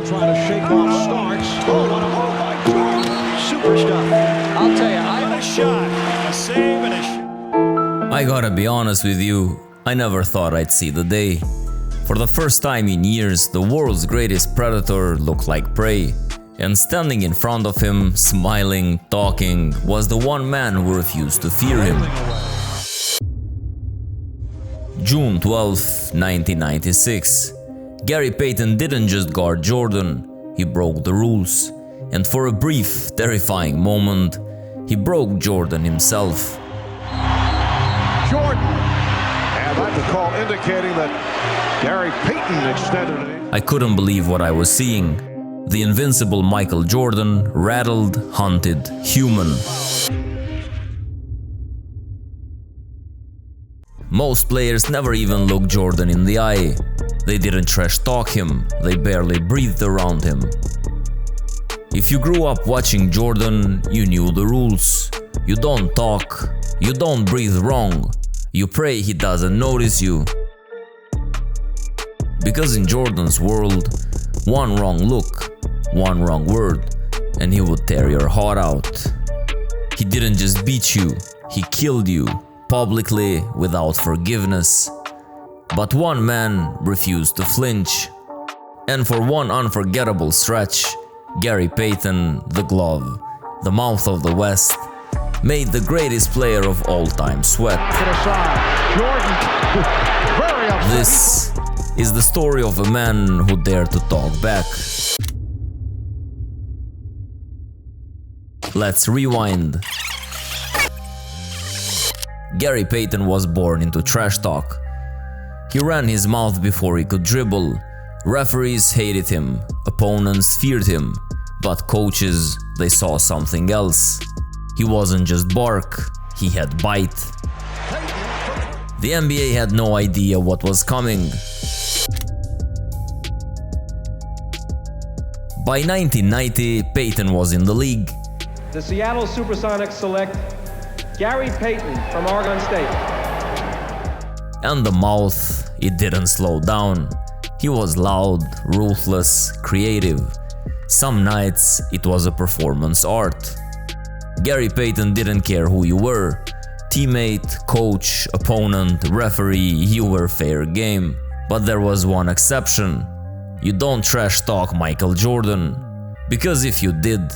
trying to shake off Starks. Oh, what a move by Jordan. Super stuff. I'll tell you, I have a shot. A save and a shot. I gotta be honest with you, I never thought I'd see the day. For the first time in years, the world's greatest predator looked like prey. And standing in front of him, smiling, talking, was the one man who refused to fear him. June 12, 1996. Gary Payton didn't just guard Jordan, he broke the rules. And for a brief, terrifying moment, he broke Jordan himself. Jordan! And that's a call indicating that Gary Payton extended it. I couldn't believe what I was seeing. The invincible Michael Jordan, rattled, hunted, human. Most players never even looked Jordan in the eye. They didn't trash talk him, they barely breathed around him. If you grew up watching Jordan, you knew the rules. You don't talk, you don't breathe wrong, you pray he doesn't notice you. Because in Jordan's world, one wrong look, one wrong word, and he would tear your heart out. He didn't just beat you, he killed you, publicly, without forgiveness. But one man refused to flinch. And for one unforgettable stretch, Gary Payton, the glove, the mouth of the West, made the greatest player of all time sweat. This is the story of a man who dared to talk back. Let's rewind. Gary Payton was born into trash talk. He ran his mouth before he could dribble. Referees hated him, opponents feared him, but coaches, they saw something else. He wasn't just bark, he had bite. The NBA had no idea what was coming. By 1990, Payton was in the league. The Seattle Supersonics select Gary Payton from Oregon State. And the mouth, it didn't slow down. He was loud, ruthless, creative. Some nights, it was a performance art. Gary Payton didn't care who you were. Teammate, coach, opponent, referee, you were fair game. But there was one exception. You don't trash talk Michael Jordan. Because if you did,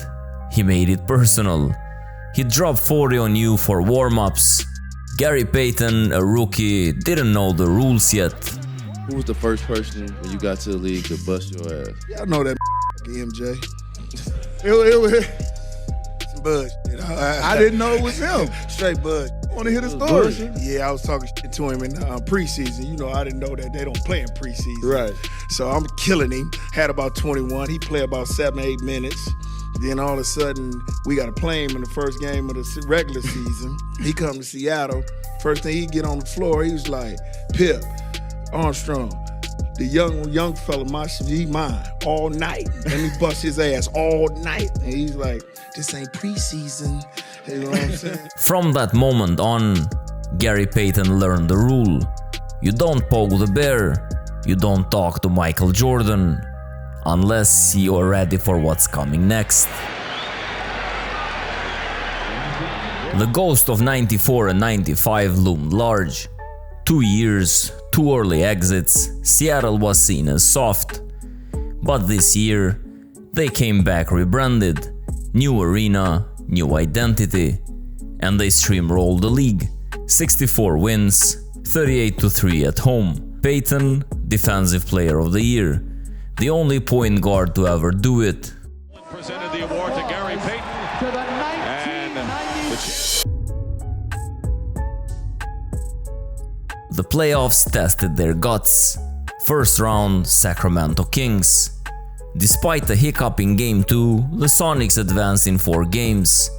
he made it personal. He dropped 40 on you for warm-ups. Gary Payton, a rookie, didn't know the rules yet. Who was the first person when you got to the league to bust your ass? Y'all know that MJ. It was some buzz. You know, I didn't know it was him. Straight buzz. Want to hear the story? Yeah, I was talking shit to him in preseason. You know, I didn't know that they don't play in preseason. Right. So I'm killing him. Had about 21. He played about 7-8 minutes. Then all of a sudden, we got to play him in the first game of the regular season. He come to Seattle. First thing he get on the floor, he was like, Pip, Armstrong, the young fella, he mine all night. And he bust his ass all night. And he's like, this ain't preseason. You know what I'm saying? From that moment on, Gary Payton learned the rule. You don't poke the bear. You don't talk to Michael Jordan. Unless you're ready for what's coming next. The ghost of 94 and 95 loomed large. 2 years, 2 early exits, Seattle was seen as soft. But this year, they came back rebranded. New arena, new identity. And they streamrolled the league. 64 wins, 38-3 at home. Payton, Defensive Player of the Year. The only point guard to ever do it. Presented the award to Gary Payton. To the 1990s. The playoffs tested their guts. First round, Sacramento Kings. Despite a hiccup in Game 2, the Sonics advanced in 4 games.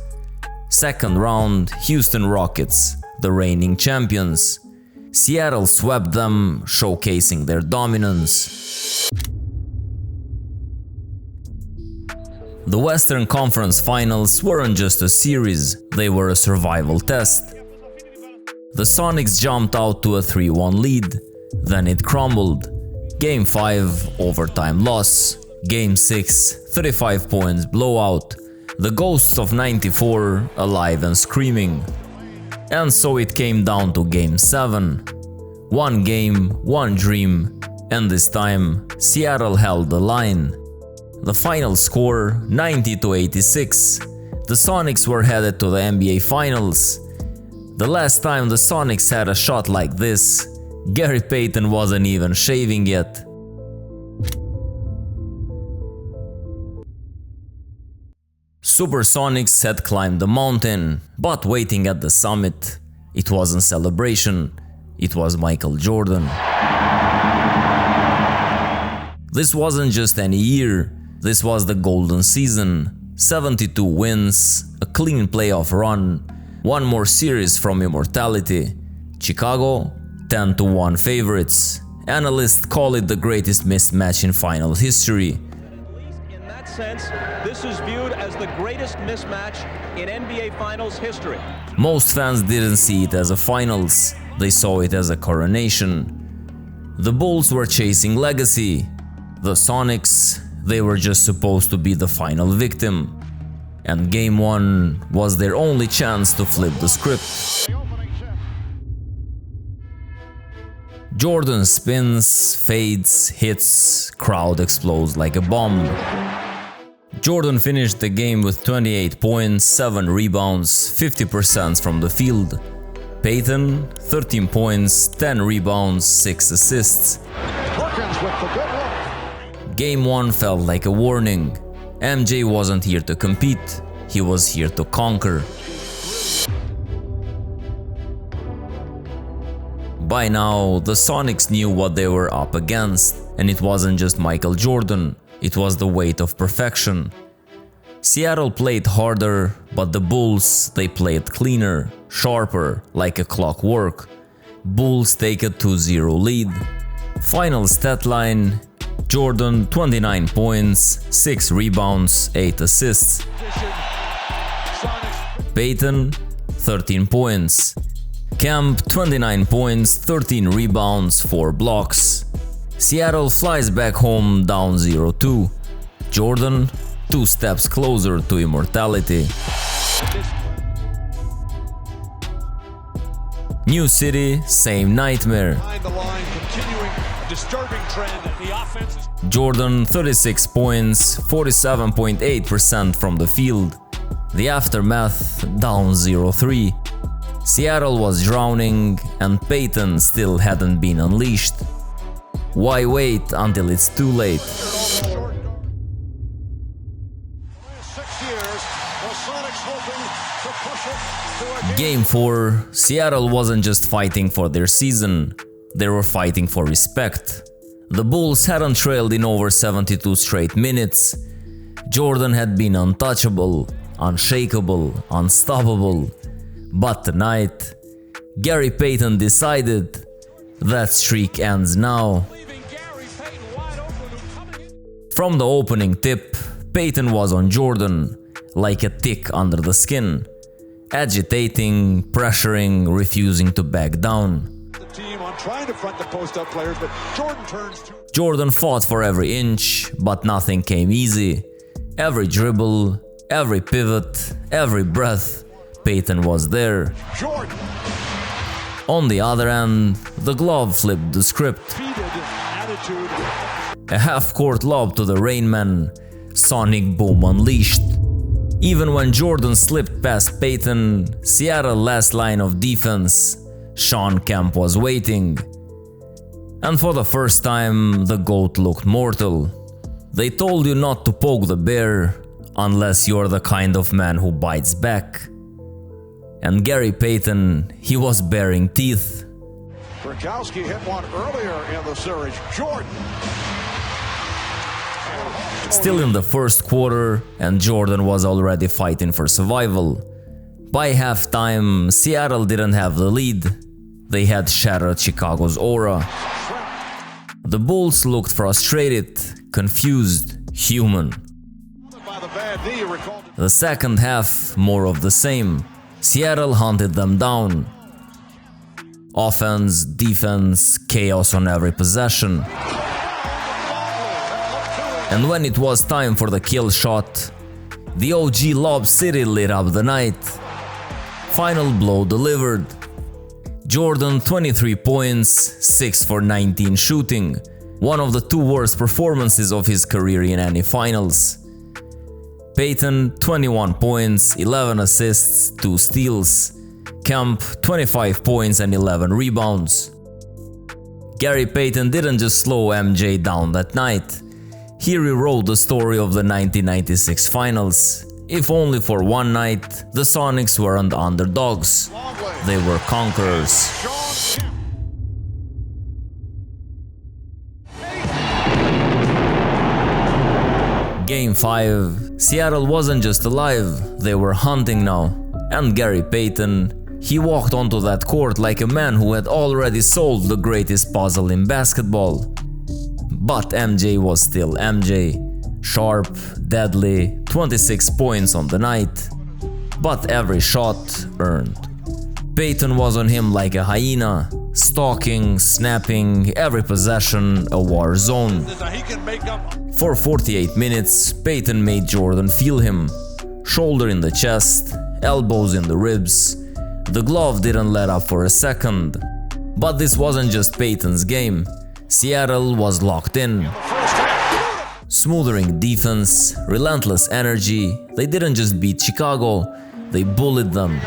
Second round, Houston Rockets, the reigning champions. Seattle swept them, showcasing their dominance. The Western Conference Finals weren't just a series, they were a survival test. The Sonics jumped out to a 3-1 lead, then it crumbled. Game 5, overtime loss. Game 6, 35 points blowout. The ghosts of '94 alive and screaming. And so it came down to Game 7. One game, one dream, and this time Seattle held the line. The final score 90-86. The Sonics were headed to the NBA Finals. The last time the Sonics had a shot like this, Gary Payton wasn't even shaving yet. Supersonics had climbed the mountain, but waiting at the summit, it wasn't celebration, it was Michael Jordan. This wasn't just any year, this was the golden season. 72 wins, a clean playoff run, one more series from immortality. Chicago, 10-1 favorites. Analysts call it the greatest mismatch in final history. In that sense, this is viewed as the greatest mismatch in NBA Finals history. Most fans didn't see it as a finals, they saw it as a coronation. The Bulls were chasing legacy. The Sonics, they were just supposed to be the final victim. And Game 1 was their only chance to flip the script. Jordan spins, fades, hits, crowd explodes like a bomb. Jordan finished the game with 28 points, 7 rebounds, 50% from the field. Payton, 13 points, 10 rebounds, 6 assists. Game 1 felt like a warning. MJ wasn't here to compete, he was here to conquer. By now, the Sonics knew what they were up against, and it wasn't just Michael Jordan, it was the weight of perfection. Seattle played harder, but the Bulls, they played cleaner, sharper, like a clockwork. Bulls take a 2-0 lead. Final stat line: Jordan 29 points, 6 rebounds, 8 assists. Payton 13 points. Kemp 29 points, 13 rebounds, 4 blocks. Seattle flies back home down 0-2. Jordan 2 steps closer to immortality. New city, same nightmare. Jordan 36 points, 47.8% from the field. The aftermath, down 0-3. Seattle was drowning and Payton still hadn't been unleashed. Why wait until it's too late? Game 4, Seattle wasn't just fighting for their season, they were fighting for respect. The Bulls hadn't trailed in over 72 straight minutes. Jordan had been untouchable, unshakable, unstoppable. But tonight, Gary Payton decided that streak ends now. From the opening tip, Payton was on Jordan, like a tick under the skin, agitating, pressuring, refusing to back down. Jordan fought for every inch, but nothing came easy. Every dribble, every pivot, every breath, Payton was there. Jordan. On the other end, the glove flipped the script. A half-court lob to the Rain Man, sonic boom unleashed. Even when Jordan slipped past Payton, Seattle's last line of defense, Sean Kemp was waiting. And for the first time, the GOAT looked mortal. They told you not to poke the bear unless you're the kind of man who bites back. And Gary Payton, he was baring teeth. Gronkowski hit one earlier in the series. Jordan. Still in the first quarter, and Jordan was already fighting for survival. By halftime, Seattle didn't have the lead. They had shattered Chicago's aura. The Bulls looked frustrated, confused, human. The second half, more of the same. Seattle hunted them down. Offense, defense, chaos on every possession. And when it was time for the kill shot, the OG Lob City lit up the night. Final blow delivered. Jordan 23 points, 6 for 19 shooting, one of the two worst performances of his career in any finals. Payton 21 points, 11 assists, 2 steals. Kemp 25 points and 11 rebounds. Gary Payton didn't just slow MJ down that night. He rewrote the story of the 1996 finals. If only for one night, the Sonics weren't the underdogs. They were conquerors. Game 5. Seattle wasn't just alive, they were hunting now. And Gary Payton, he walked onto that court like a man who had already solved the greatest puzzle in basketball. But MJ was still MJ. Sharp, deadly, 26 points on the night. But every shot earned. Payton was on him like a hyena, stalking, snapping, every possession a war zone. For 48 minutes, Payton made Jordan feel him. Shoulder in the chest, elbows in the ribs. The glove didn't let up for a second. But this wasn't just Payton's game. Seattle was locked in. Smothering defense, relentless energy, they didn't just beat Chicago, they bullied them.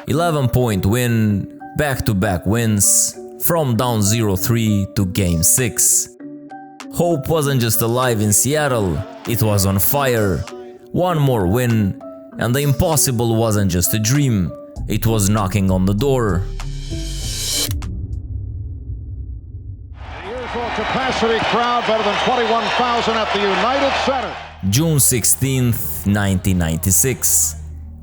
11-point win, back-to-back wins, from down 0-3 to Game 6. Hope wasn't just alive in Seattle, it was on fire. One more win, and the impossible wasn't just a dream, it was knocking on the door. Capacity crowd better than 21,000 at the United Center. June 16th, 1996.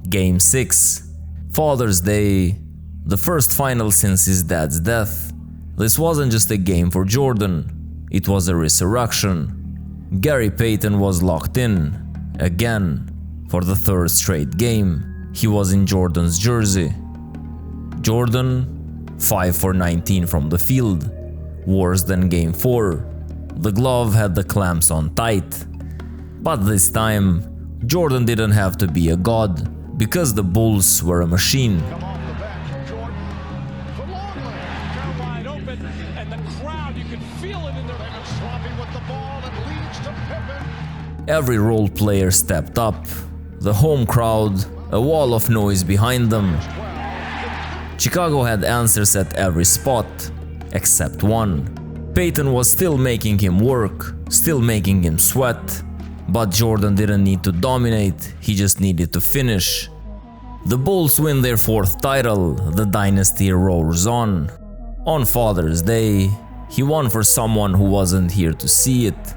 Game 6. Father's Day. The first final since his dad's death. This wasn't just a game for Jordan. It was a resurrection. Gary Payton was locked in. Again. For the third straight game. He was in Jordan's jersey. Jordan, 5 for 19 from the field. Worse than Game 4. The glove had the clamps on tight. But this time, Jordan didn't have to be a god, because the Bulls were a machine. Every role player stepped up. The home crowd, a wall of noise behind them. Chicago had answers at every spot. Except one. Payton was still making him work, still making him sweat. But Jordan didn't need to dominate, he just needed to finish. The Bulls win their fourth title, the dynasty rolls on. On Father's Day, he won for someone who wasn't here to see it.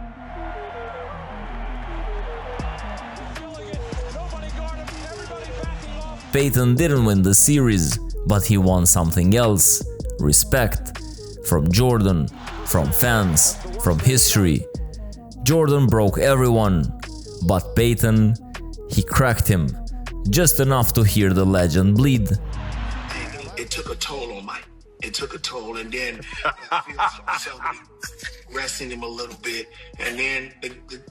Payton didn't win the series, but he won something else. Respect. From Jordan, from fans, from history. Jordan broke everyone, but Payton, he cracked him, just enough to hear the legend bleed. It took a toll on Mike. It took a toll, and then I feel myself resting him a little bit, and then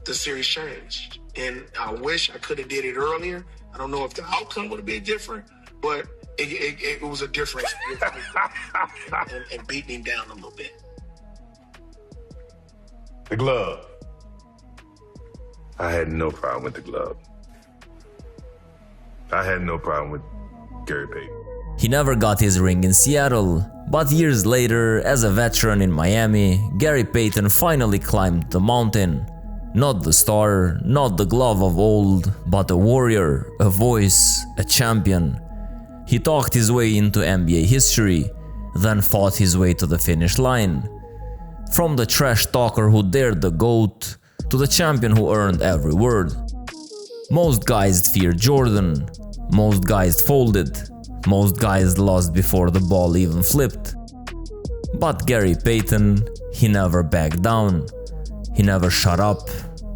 the series changed. And I wish I could have did it earlier. I don't know if the outcome would have been different, but it was a difference and beating him down a little bit. The glove. I had no problem with the glove. I had no problem with Gary Payton. He never got his ring in Seattle, but years later, as a veteran in Miami, Gary Payton finally climbed the mountain. Not the star, not the glove of old, but a warrior, a voice, a champion. He talked his way into NBA history, then fought his way to the finish line. From the trash talker who dared the GOAT, to the champion who earned every word. Most guys feared Jordan, most guys folded, most guys lost before the ball even flipped. But Gary Payton, he never backed down. He never shut up.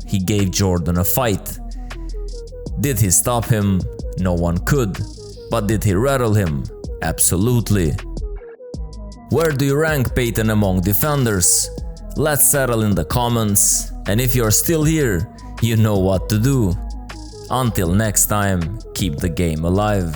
He gave Jordan a fight. Did he stop him? No one could. But did he rattle him? Absolutely. Where do you rank Payton among defenders? Let's settle in the comments, and if you're still here, you know what to do. Until next time, keep the game alive.